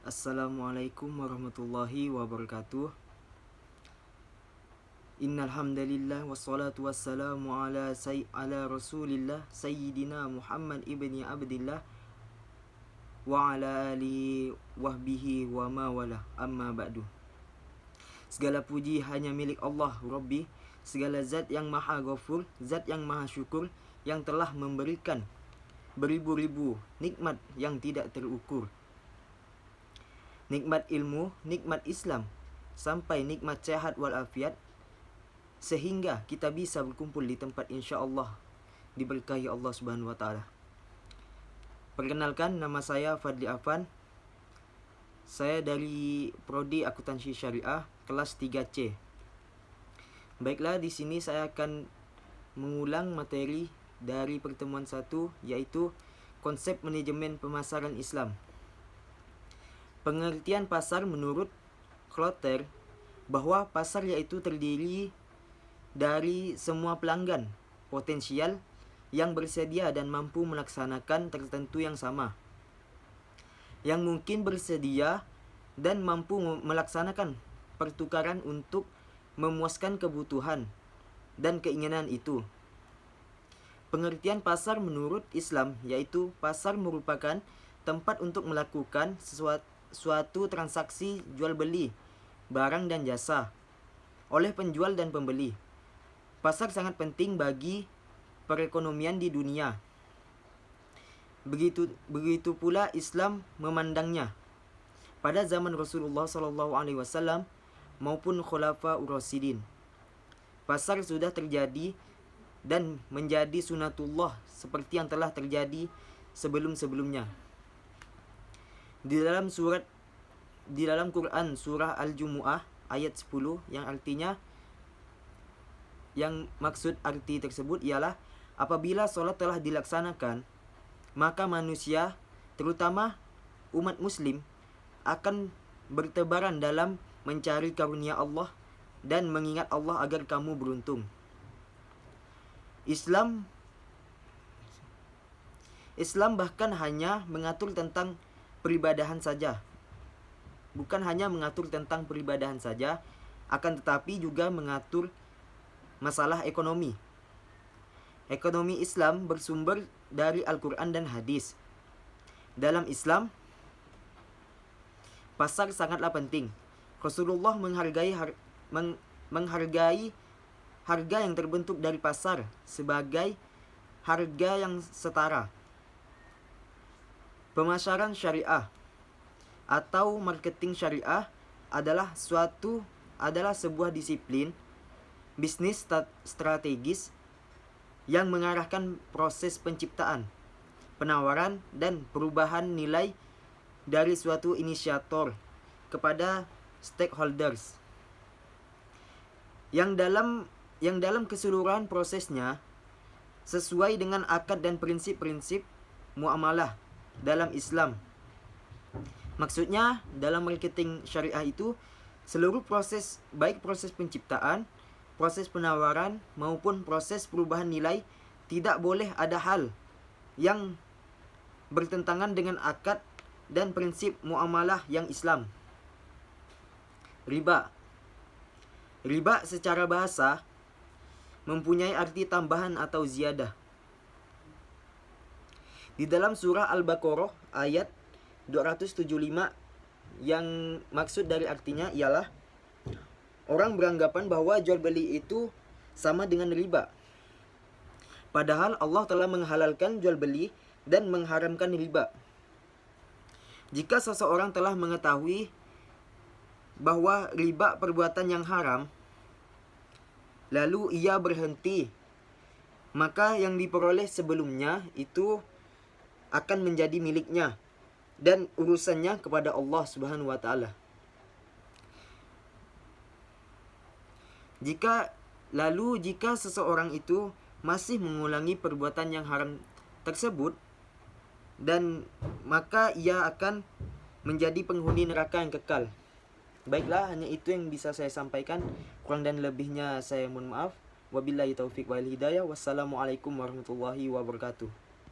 Assalamualaikum warahmatullahi wabarakatuh. Innal hamdalillah wassalatu wassalamu ala Rasulillah Sayyidina Muhammad ibni Abdillah wa ala alihi wahbihi wa mawala amma ba'du. Segala puji hanya milik Allah Rabbi, segala zat yang maha ghafur, zat yang maha syukur, yang telah memberikan beribu-ribu nikmat yang tidak terukur. Nikmat ilmu, nikmat Islam, sampai nikmat sehat walafiat, sehingga kita bisa berkumpul di tempat insya-Allah diberkahi Allah Subhanahu wa taala. Perkenalkan, nama saya Fadli Afan. Saya dari Prodi Akuntansi Syariah kelas 3C. Baiklah, di sini saya akan mengulang materi dari pertemuan 1, yaitu konsep manajemen pemasaran Islam. Pengertian pasar menurut Klotter bahwa pasar yaitu terdiri dari semua pelanggan potensial yang bersedia dan mampu melaksanakan tertentu yang sama, yang mungkin bersedia dan mampu melaksanakan pertukaran untuk memuaskan kebutuhan dan keinginan itu. Pengertian pasar menurut Islam yaitu pasar merupakan tempat untuk melakukan suatu transaksi jual beli barang dan jasa oleh penjual dan pembeli. Pasar sangat penting bagi perekonomian di dunia. Begitu pula Islam memandangnya. Pada zaman Rasulullah SAW maupun Khulafaur Rasyidin, pasar sudah terjadi dan menjadi sunatullah seperti yang telah terjadi sebelum-sebelumnya. Di dalam Quran surah Al-Jumu'ah ayat 10 yang maksud arti tersebut ialah apabila solat telah dilaksanakan, maka manusia, terutama umat muslim, akan bertebaran dalam mencari karunia Allah dan mengingat Allah agar kamu beruntung. Islam bahkan hanya mengatur tentang peribadahan saja. Bukan hanya mengatur tentang peribadahan saja, akan tetapi juga mengatur masalah ekonomi. Ekonomi Islam bersumber dari Al-Quran dan hadis. Dalam Islam, pasar sangatlah penting. Rasulullah menghargai harga yang terbentuk dari pasar sebagai harga yang setara. Pemasaran syariah atau marketing syariah adalah sebuah disiplin bisnis strategis yang mengarahkan proses penciptaan, penawaran, dan perubahan nilai dari suatu inisiator kepada stakeholders yang dalam keseluruhan prosesnya sesuai dengan akad dan prinsip-prinsip muamalah dalam Islam. Maksudnya, dalam marketing syariah itu seluruh proses, baik proses penciptaan, proses penawaran maupun proses perubahan nilai, tidak boleh ada hal yang bertentangan dengan akad dan prinsip muamalah yang Islam. Riba secara bahasa mempunyai arti tambahan atau ziyadah. Di dalam surah Al-Baqarah ayat 275 yang maksud dari artinya ialah orang beranggapan bahwa jual beli itu sama dengan riba. Padahal Allah telah menghalalkan jual beli dan mengharamkan riba. Jika seseorang telah mengetahui bahwa riba perbuatan yang haram, lalu ia berhenti, maka yang diperoleh sebelumnya itu akan menjadi miliknya dan urusannya kepada Allah Subhanahu wa taala. Jika seseorang itu masih mengulangi perbuatan yang haram tersebut, dan maka ia akan menjadi penghuni neraka yang kekal. Baiklah, hanya itu yang bisa saya sampaikan. Kurang dan lebihnya saya mohon maaf. Wabillahi taufiq wal hidayah. Wassalamualaikum warahmatullahi wabarakatuh.